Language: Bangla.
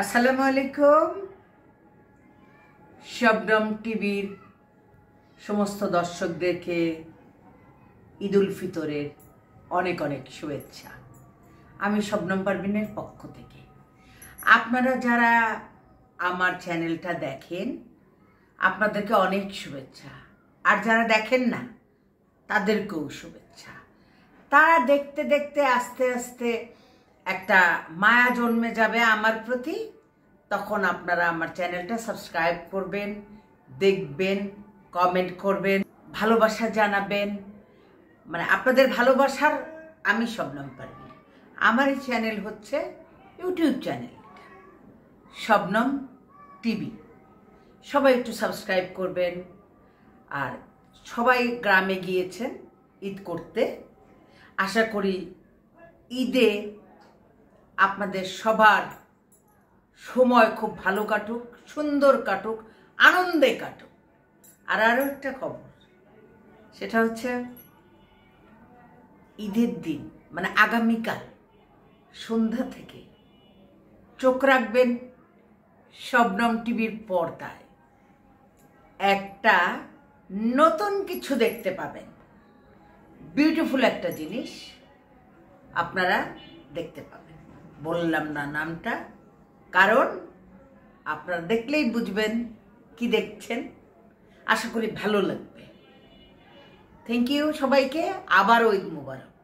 আসসালামু আলাইকুম। শবনম টিভির সমস্ত দর্শকদেরকে ঈদ উল ফিতরের অনেক অনেক শুভেচ্ছা। আমি শবনম পারভিনের পক্ষ থেকে আপনারা যারা আমার চ্যানেলটা দেখেন আপনাদেরকে অনেক শুভেচ্ছা, আর যারা দেখেন না তাদেরকেও শুভেচ্ছা। তারা দেখতে দেখতে আস্তে আস্তে একটা মায়া জন্মে যাবে আমার প্রতি, তখন আপনারা আমার চ্যানেলটা সাবস্ক্রাইব করবেন, দেখবেন, কমেন্ট করবেন, ভালোবাসা জানাবেন। মানে আপনাদের ভালোবাসার আমি শবনম পারভিন। আমার এই চ্যানেল হচ্ছে ইউটিউব চ্যানেল শবনম টিভি। সবাই একটু সাবস্ক্রাইব করবেন। আর সবাই গ্রামে গিয়েছেন ঈদ করতে, আশা করি ঈদে আপনাদের সবার সময় খুব ভালো কাটুক, সুন্দর কাটুক, আনন্দে কাটুক। আর আরও একটা খবর, সেটা হচ্ছে ঈদের দিন মানে আগামীকাল সন্ধ্যা থেকে চোখ রাখবেন শবনম টিভির পর্দায়। একটা নতুন কিছু দেখতে পাবেন, বিউটিফুল একটা জিনিস আপনারা দেখতে পাবেন। বললাম না নামটা, কারণ আপনারা দেখলেই বুঝবেন কি দেখছেন। আশা করি ভালো লাগবে। থ্যাংক ইউ সবাইকে, আবারও ঈদ মোবারক।